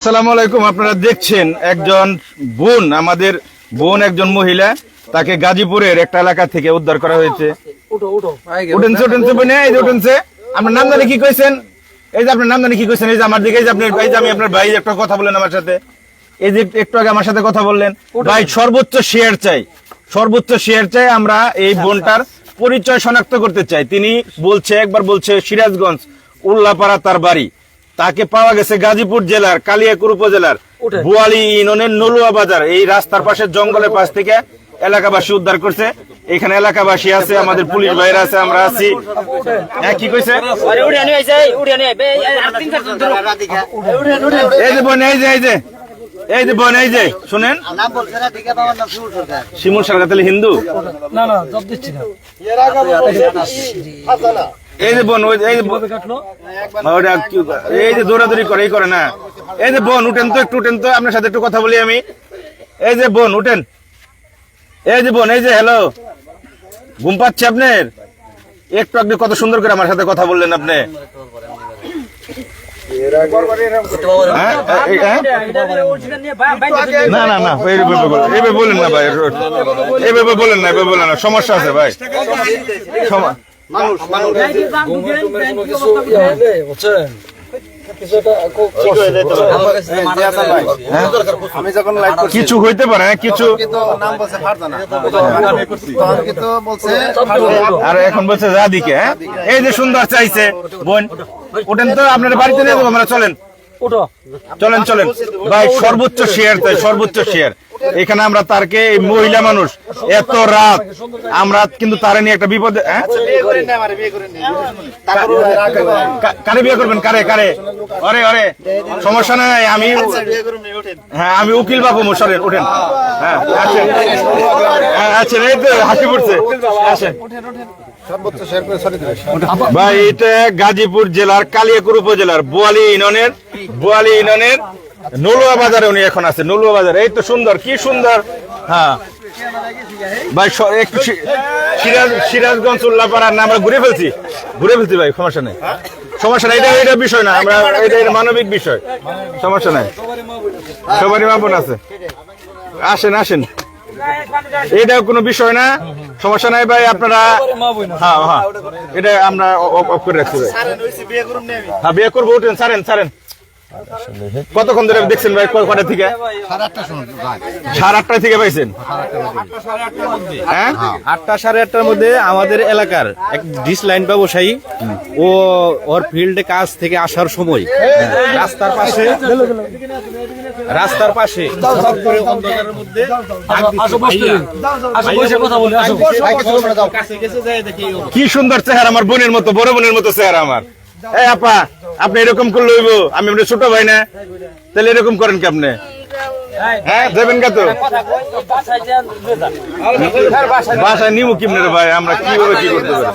আসসালামু আলাইকুম। আপনারা দেখছেন একজন বোন, আমাদের বোন একজন মহিলা, তাকে গাজীপুরের একটা এলাকা থেকে উদ্ধার করা হয়েছে। উঠেনছে আপনার নাম জানি কি কইছেন? এই যে আপনার নাম জানি কি কইছেন? এই যে আমার দিকে, এই যে আপনার ভাই, আমি আপনার ভাই একটা কথা বললেন আমার সাথে, এই যে একটু আগে আমার সাথে কথা বললেন ভাই, সর্বোচ্চ শেয়ার চাই, সর্বোচ্চ শেয়ার চাই। আমরা এই বোনটার পরিচয় শনাক্ত করতে চাই। তিনি বলছে, একবার বলছে সিরাজগঞ্জ উল্লাপাড়া তার বাড়ি, তাকে পাওয়া গেছে গাজীপুর জেলার কালিয়াকুর উপজেলার বোয়ালি ইউনিয়নের নলুয়া বাজার। এই রাস্তার পাশে জঙ্গলের পাশ থেকে এলাকাবাসী উদ্ধার করছে। এখানে এলাকাবাসী আছে, আমাদের পুলিশ ভাইরা আছে, আমরা আছি। হ্যাঁ, কি কইছে? এই যে বোন, এই যে বোন, এই যে শুনেন, শিমুল সরকার তাহলে হিন্দু না? এই যে বোন, এই যে দৌড়াদৌড়ি করে, এই করে না। এই যে বোন, উঠেন তো, একটু উঠেন তো, আপনার সাথে একটু কথা বলি আমি। এই যে বোন, উঠেন। এই যে বোন, এই যে হ্যালো, ঘুম পাচ্ছে আপনার? একটু আগে কত সুন্দর করে আমার সাথে কথা বললেন আপনি। না না না, এইভাবে বলেন না ভাই, এইভাবে বলেন না, এভাবে বলেন না, সমস্যা আছে ভাই। কিছু হইতে পারে, কিছু আর এখন বলছে দাদিকে। হ্যাঁ, এই যে সুন্দর চাইছে বোন, ওঠেন তো, আপনার বাড়িতে নিয়ে যাবো আমরা, চলেন চলেন চলেন ভাই। সর্বোচ্চ শেয়ার চাই, সর্বোচ্চ শেয়ার। এখানে আমরা তারকে, এই মহিলা মানুষ, এত রাত আমরা কিন্তু তারে নিয়ে একটা বিপদে। কারে বিয়ে করবেন? কারে কারে? অরে অরে, সমস্যা নাই, আমি হ্যাঁ, আমি উকিল বাবু মোশারের, উঠেন। হ্যাঁ আচ্ছা, আচ্ছা, এই তো হাসি পড়ছে, আসেন ভাই। এটা গাজীপুর জেলার কালিয়াকুর উপজেলার বোয়ালি ইউনিয়নের নলুয়া বাজারে উনি এখন আছে, নলুয়া বাজারে। এই তো সুন্দর, কি সুন্দর। হ্যাঁ ভাই, সিরাজগঞ্জ উল্লাপাড়ার না, আমরা ঘুরে ফেলছি ভাই, সমস্যা নেই, সমস্যা নাই। এটা বিষয় না, আমরা এটা মানবিক বিষয়, সমস্যা নাই, সবারই মাপন আছে। আসেন আসেন, এটা কোনো বিষয় না, সমস্যা নাই ভাই। আপনারা হ্যাঁ হ্যাঁ, এটা আমরা অফ করে রাখছি ভাই। হ্যাঁ, বিয়ে করবো, উঠেন, ছাড়েন। কতক্ষণ ধরে দেখছেন ভাই? কটা থেকে? 8:30 থেকে পাইছেন? হ্যাঁ, 8টা 8:30টার মধ্যে আমাদের এলাকার এক ডিশ লাইন ব্যবসায়ী, ও ওর ফিল্ডে কাজ থেকে আসার সময় রাস্তার পাশে অন্ধকারের মধ্যে কি সুন্দর চেহারা, আমার বোনের মতো, বড় বোনের মতো চেহারা আমার। এই আপা, আপনি এরকম করলে হইব? আমি আপনার ছোট ভাই না, তাহলে এরকম করেন কি আপনি? হ্যাঁ, যাবেন কা তো বাসায় নিবো কি ভাই? আমরা কিভাবে কি করতে পারি?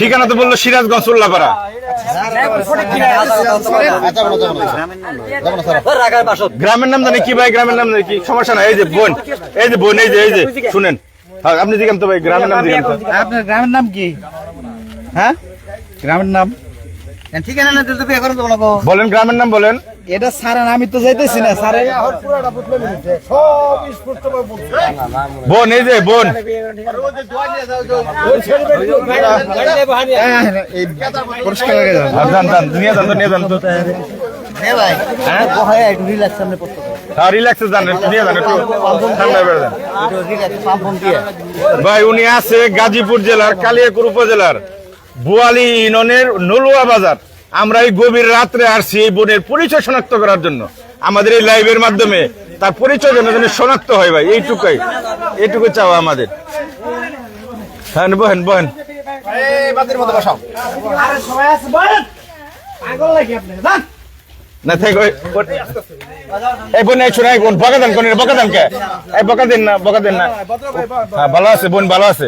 ঠিকানা তো বললো সিরাজগঞ্জ উল্লাপাড়া। গ্রামের নাম জানি কি ভাই? গ্রামের নাম জানি কি? সমস্যা নাই। এই যে বোন, এই যে বোন, এই যে শুনেন, আপনি জিজ্ঞান তো ভাই, গ্রামের নাম জিজ্ঞান তো। আপনার গ্রামের নাম কি? হ্যাঁ, গ্রামের নাম ঠিকানা না দিতে বিয়ে করেন তো বলবো। বলেন, গ্রামের নাম বলেন। এটা সারান, আমি তো যাইতেছি না সারে। বোন, এই যে বোন, পরিষ্কার হয়ে গেল। নিয়ে যান তো। ভাই, উনি আছে গাজীপুর জেলার কালিয়াকুর উপজেলার বোয়ালি ইউনিয়নের নলুয়া বাজার। আমরা এই গভীর রাত্রে আসছি এই বোনের পরিচয় শনাক্ত করার জন্য। আমাদের এই লাইভের মাধ্যমে তার পরিচয় যেন শনাক্ত হয় ভাই, এইটুকুই চাওয়া আমাদের। হ্যাঁ, বহেন না থেকে এই বোন, শোনাই বোন, বকা দেন কে? এই বকা দেন না। হ্যাঁ, ভালো আছে বোন, ভালো আছে।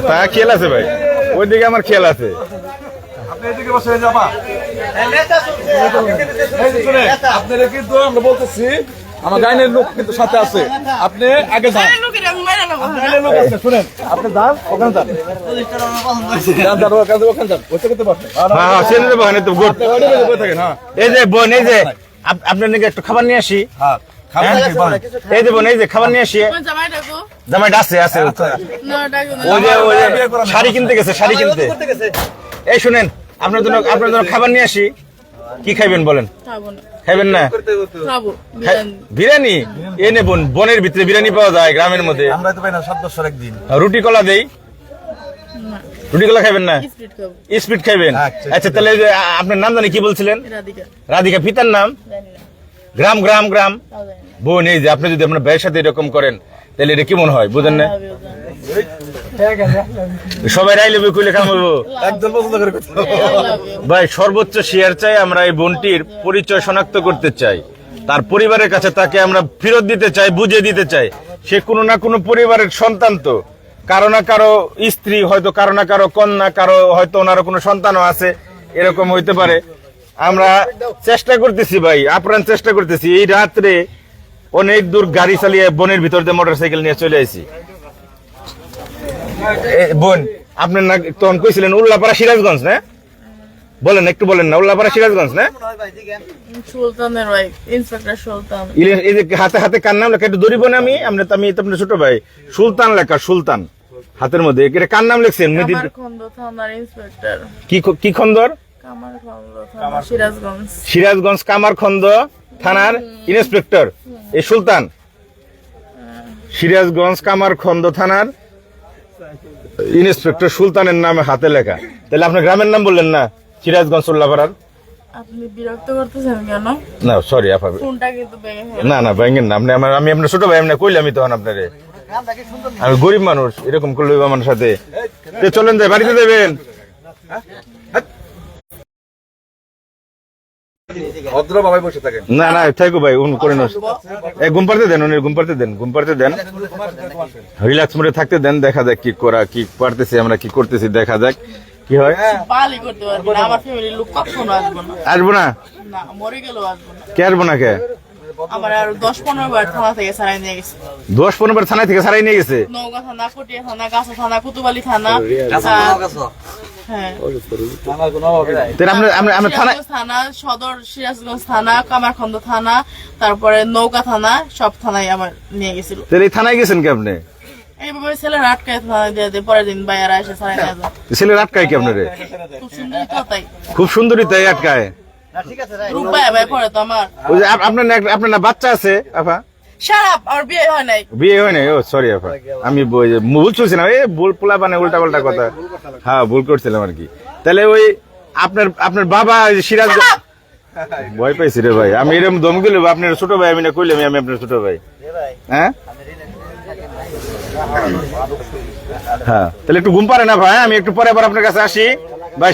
তা খেয়াল আছে ভাই, ওইদিকে আমার খেয়াল আছে। আপনি এদিকে বসে যাবা আপনারা কিন্তু আমরা বলতেছি আমার গাইনের লোক কিন্তু সাথে আছে আপনি আগে যান গাইনের লোক আছে শুনেন আপনি যান ওখানে যান ওখানে যান ওইটা করতে পারছেন হ্যাঁ ছেলে দেবো তো গুড থাকেন হ্যাঁ এই যে বোন এই যে আপনার নাকি একটু খাবার নিয়ে আসি হ্যাঁ খাবেন নাকি বলেন এই যে বোন এই যে খাবার নিয়ে আসি জামাইটা আছে আছে ওই যে শাড়ি কিনতে গেছে শাড়ি কিনতে এই শুনেন আপনার জন্য খাবার নিয়ে আসি কি খাইবেন বলেন খাইবেন না বিরিয়ানি এ নে বোন বনের ভিতরে বিরিয়ানি পাওয়া যায় গ্রামের মধ্যে আমরা তো পাই না 7 বছর একদিন রুটি কলা দেই রুটি কলা খাইবেন না স্পিড খাইবেন আচ্ছা তাহলে এই যে আপনার নাম জানি কি বলছিলেন রাধিকা পিতার নাম গ্রাম গ্রাম গ্রাম বোন এই যে আপনি যদি আপনার ভাইয়ের সাথে এরকম করেন তাহলে এটা কি মনে হয় বুঝেন না সবাই রাইলে কইলে কামাবো একদম পছন্দ করে ভাই সর্বোচ্চ শেয়ার চাই আমরা এই বোনটির পরিচয় শনাক্ত করতে চাই তার পরিবারের কাছে তাকে আমরা ফেরত দিতে চাই বুঝিয়ে দিতে চাই সে কোনো না কোনো পরিবারের সন্তান তো কারো না কারো স্ত্রী হয়তো কারো না কারো কন্যা কারো হয়তো ওনারও কোনো সন্তানও আছে এরকম হইতে পারে আমরা চেষ্টা করতেছি ভাই আপ্রাণ চেষ্টা করতেছি এই রাত্রে অনেক দূর গাড়ি চালিয়ে বনের ভিতর দিয়ে মোটরসাইকেল নিয়ে চলে আসি বোন আপনার না তখন কইছিলেন উল্লাপাড়া সিরাজগঞ্জ না বলেন একটু বলেন না উল্লাপাড়া সিরাজগঞ্জ না সুলতানের ওয়াইফ ইন্সপেক্টর সুলতান এই যে হাতে হাতে কার নাম লেখা একটু ধরিব না আমি তো আপনার ছোট ভাই সুলতান লেখা সুলতান হাতের মধ্যে এটা কার নাম লিখছেন কামারখন্দ থানার ইন্সপেক্টর কি খন্দর কামারখন্দ থানা সিরাজগঞ্জ সিরাজগঞ্জ কামারখন্দ থানার ইন্সপেক্টর এই সুলতান সিরাজগঞ্জ কামারখন্দ থানার ইন্সপেক্টর সুলতানের নামে হাতে লেখা তাহলে আপনার গ্রামের নাম বললেন না সিরাজগঞ্জ উল্লাপাড়ার আপনি বিরক্ত করতেছেন কেন না সরি আপা ফোনটা কিন্তু ভেঙে ফেলেন। না ব্যাঙ্গেন না আমি আপনার ছোট ভাই এমনি কইলাম তখন আপনারে আমি গরিব মানুষ এরকম করলে আমার সাথে চলেন যাই বাড়িতে দেবেন ভদ্র বাবাই বসে থাকেন না থাকো ভাই করে ঘুম পাড়তে দেন ঘুম পাড়তে দেন রিল্যাক্স মোডে থাকতে দেন দেখা যাক কি পারতেছি আমরা কি করতেছি দেখা যাক কি হয় পালি করতে পারবো না আমার ফ্যামিলির লোক কখনো আসবো না না মরে গেলেও আসবো না কে আসবো না কে আমার আর 10-15 বার থানা থেকে ছাড়াই নিয়ে গেছে 10-15 বার থানা থেকে ছাড়াই নিয়ে গেছে নওগাঁ থানা পটিয়া থানা গাছা থানা কুতুবালি থানা হ্যাঁ আমরা থানা সিরাজগঞ্জ থানা সদর সিরাজগঞ্জ থানা কামারখন্দ থানা তারপরে নৌকা থানা সব থানায় আমার নিয়ে গেছিল তাহলে এই থানায় গেছেন কি আপনি এইভাবে ছেলের আটকায় থানা দিয়ে দেয় পরের দিন বাইরে এসে ছাড়াই নিয়ে যায় ছেলের আটকায় কি আপনারে খুব সুন্দরী তো তাই খুব সুন্দরী তাই আটকায় রূপ ভাই পরে তো আমার ওই যে আপনার না বাচ্চা আছে আপা সারাপ আমার বিয়ে হয় নাই বিয়ে হয় নাই ও সরি আপা আমি ভুল চলছিলাম ভুল পোলা বানে উল্টা পাল্টা কথা হ্যাঁ ভুল করছিলাম আর কি তাহলে ওই আপনার বাবা সিরাজ ভয় পাইছি রে ভাই আমি এরকম দম দিল আপনার ছোট ভাই আমি না কইলাম আমি আপনার ছোট ভাই হ্যাঁ তাহলে একটু ঘুম পারে না ভাই আমি একটু পরে আবার আপনার কাছে আসি ভাই